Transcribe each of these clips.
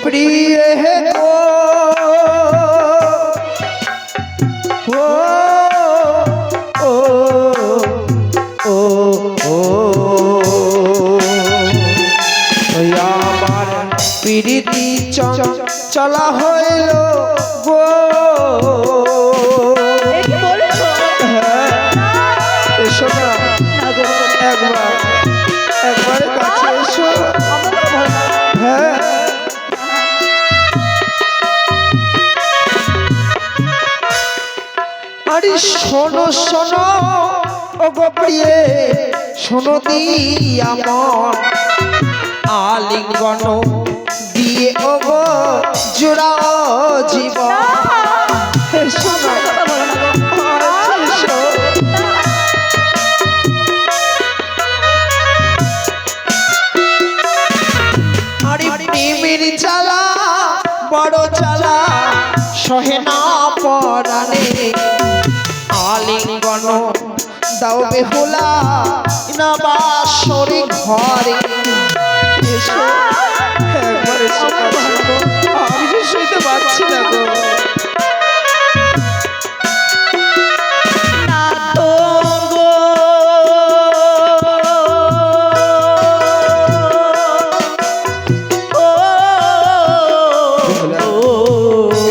प्रिय है প্রীতি চলা হইল গো এসো না একবার কাছে এসো হ্যাঁ আরে শোনো শোনো ও গো প্রিয়ে শোনো দিয়া মন আলিঙ্গন দিয়ে ও গো জোড়াও জীবন শোনো আরে প্রেমের জ্বালা বড় জ্বালা সহে না পরাণে আলিঙ্গন দাও বেহুলা না বাসরি ঘরে এসো একবার এসো আমি যে শুইতে পারছি না গো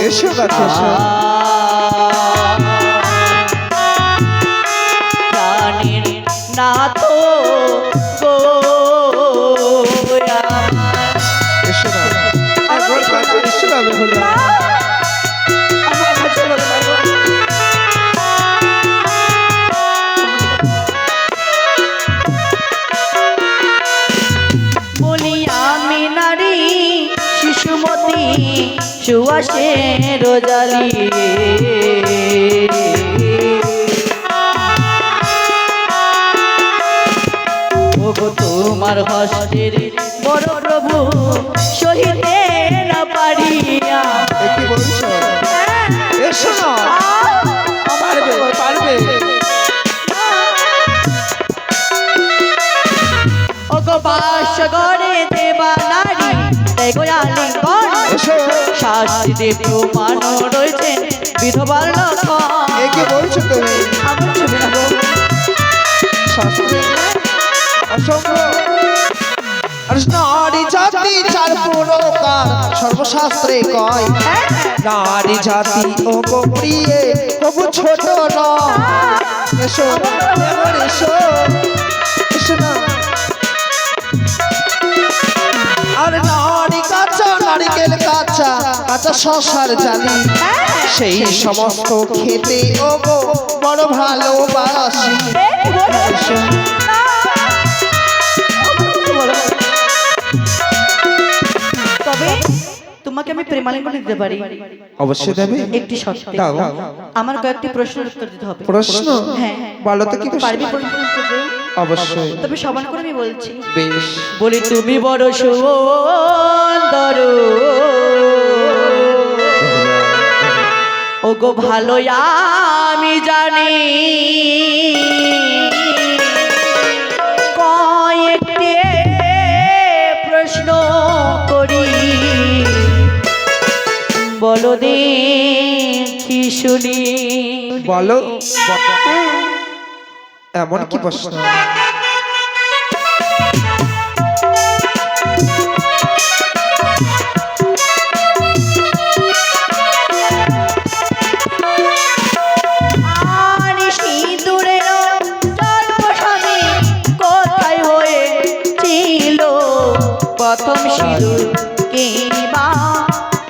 এসো কাছে এসো না তো গো এসো না একবার কাছে এসো না বেহুলা বলি আমি নারী শিশুমতী সুয়াসে রোজালি তোমার হস্তের বড় প্রভু সহিতে না পারিয়া কি বলছো এসো না পারবে পারবে ও গো বাস গড়ে দেবা নারী গোয়ালিঙ্গন শাস্তিতে প্রমাণ রয়েছে বিধবার লক্ষণ কি বলছো তুমি আমার ছবি না গো শাস্ত্রে নারী জাতি চার প্রকার সর্বশাস্ত্রে কয় নারী জাতি ও গো প্রিয়ে তবু ছোট নয় এসো এসো এসো না আর নারী কাঁচা নারিকেল কাঁচা কাঁচা শশার জালি সেই সমস্ত খেতে ও গো বড় ভালোবাসি এসো তবে তোমাকে আমি প্রেমালিঙ্গন দিতে পারি অবশ্যই দেবে একটি শর্তে দাও আমার কয়েকটি প্রশ্নের উত্তর দিতে হবে প্রশ্ন হ্যাঁ বলো তো কি পারবি প্রশ্নের উত্তর দিতে অবশ্যই তবে সমান করে আমি বলছি বেশ বলি তুমি বড় সুন্দর ও গো ভালো আমি জানি কয়েকটি প্রশ্ন করি বলো দেখি শুনি বলো এমন কি প্রশ্ন প্রথম সিঁদুর কিবা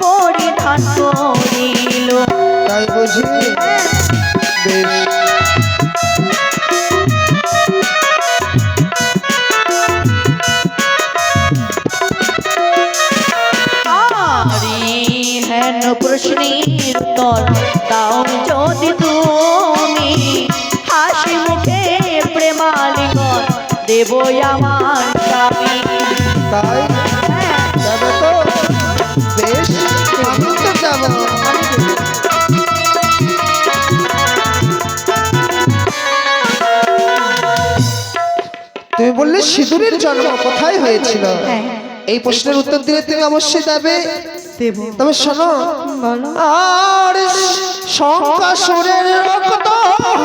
পরিধান করিল তাই বুঝি বেশ হেন প্রশ্নের উত্তর দাও যদি তুমি হাসি মুখে প্রেমালিঙ্গন দেব আমার স্বামী। তাই যাবে তো? বেশ, আমি তো যাবো। তুমি বললে সিঁদুরের জন্ম কোথায় হয়েছিল? হ্যাঁ। এই প্রশ্নের উত্তর দিলে তুমি অবশ্যই যাবে। দেব। তবে শোনো, বলো। আর শঙ্কাসুরের রক্ত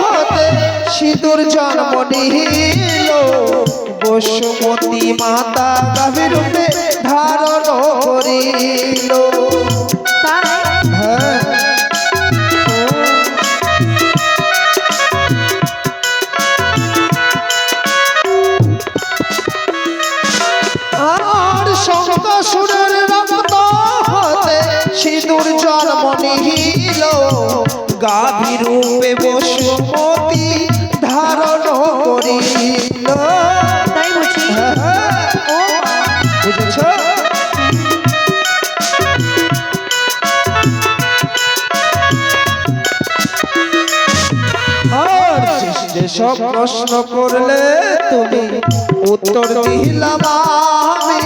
হতে সিঁদুর জন্ম নিল, বসুমতী মাতা গাভীর রূপে ধারণ করিল। তাই? হ্যাঁ, আর শঙ্কাসুরের রক্ত হতে সিঁদুর জন্ম নিল, গাভী রূপে বসুমতী ধারণ করিল। তাই বুঝি? ও মা। বুঝেছ? আর যেসব প্রশ্ন করলে তুমি উত্তর দিলাম আমি,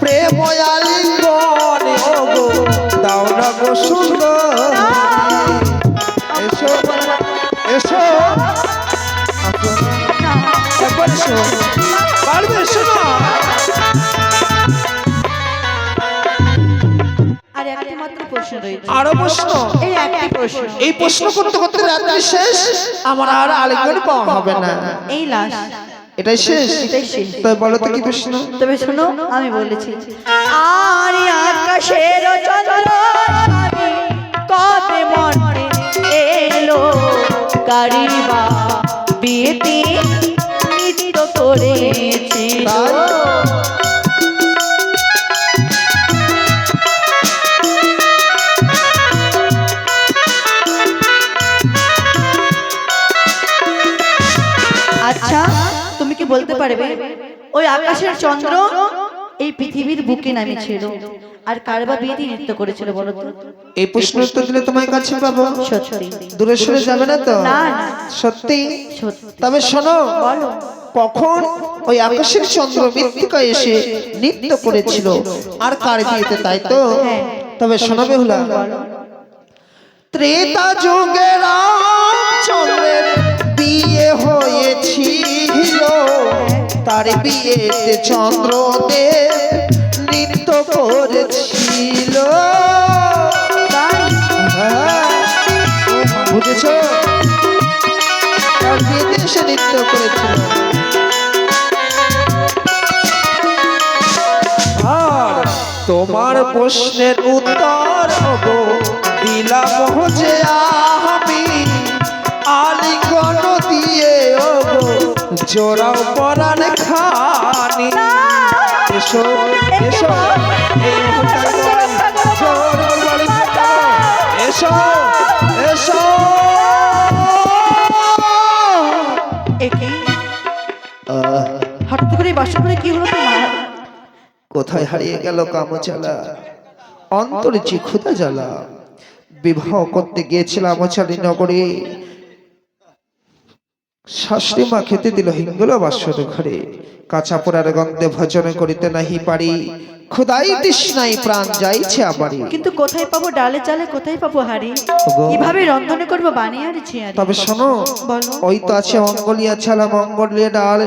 প্রেম আলিঙ্গন ওগো দাও না গো সুন্দর। এসো এসো, একবার এসো, পারবে? এসো না। আর একটি মাত্র প্রশ্ন রয়েছে। আরো প্রশ্ন? এই একটি প্রশ্ন। এই প্রশ্ন করতে করতে রাত্রি শেষ, আমার আর আলিঙ্গন পাওয়া হবে না। এই লাশ। এটাই শেষ? এটাই শেষ। তাই বলো তো কি প্রশ্ন? তবে শোনো, আমি বলেছি আর আকাশের চন্দ্র স্বামী কবে মনে এলো, গাড়িবা বিয়েতে নৃত্য করেছিল। আচ্ছা, তুমি কি বলতে পারবে ওই আকাশের চন্দ্র এই পৃথিবীর বুকে নামিয়েছিল আর কারবা বিয়েতে নৃত্য করেছিল, বলো তো? এই প্রশ্ন উত্তর দিলে তোমার কাছে পাবো। সত্যি? দূরে সরে যাবে না তো? না না, সত্যি? সত্যি। তবে শোনো, বলো। কখন ওই আকাশের চন্দ্র মৃত্তিকায় এসে নৃত্য করেছিল আর কার বিয়েতে, তাই তো? হ্যাঁ। তবে শোনো বেহুলা, বলো। ত্রেতা যুগে রামচন্দ্রের বিয়ে হয়েছিল, তার বিয়েতে চন্দ্রদেব নৃত্য করেছিল। হ্যাঁ, বুঝেছ? তার বিয়েতে এসে নৃত্য করেছিল। আর তোমার প্রশ্নের উত্তর ওগো দিলাম যে আমি, আলিঙ্গন দিয়ে ওগো জোড়াও পরাণ খানি। এসো এসো, এই মুহূর্তে জোর বলি, এসো এসো। একে হঠাৎ করে বাসা করে কি হলো তোমার? কোথায় হারিয়ে গেল কামচালা, অন্তরে যে ক্ষুধা জ্বালা। বিবাহ করতে গিয়েছিলাম আমচালি নগরে, শাশুড়ি মা খেতে দিল হিঙ্গল বাসর ঘরে, কাঁচা পোড়ার গন্ধে ভজন করিতে নাহি পারি, ক্ষুধাই তৃষ্ণায় প্রাণ যাইছে আমারি। কিন্তু কোথায় পাবো ডালে চালে, কোথায় পাবো হাড়ি, কিভাবে রন্ধনে করবো বানিয়ে আর ছিয়ারি? তবে শোনো, বলো। ওই তো আছে মঙ্গলিয়া ছালা, মঙ্গলিয়া ডাল,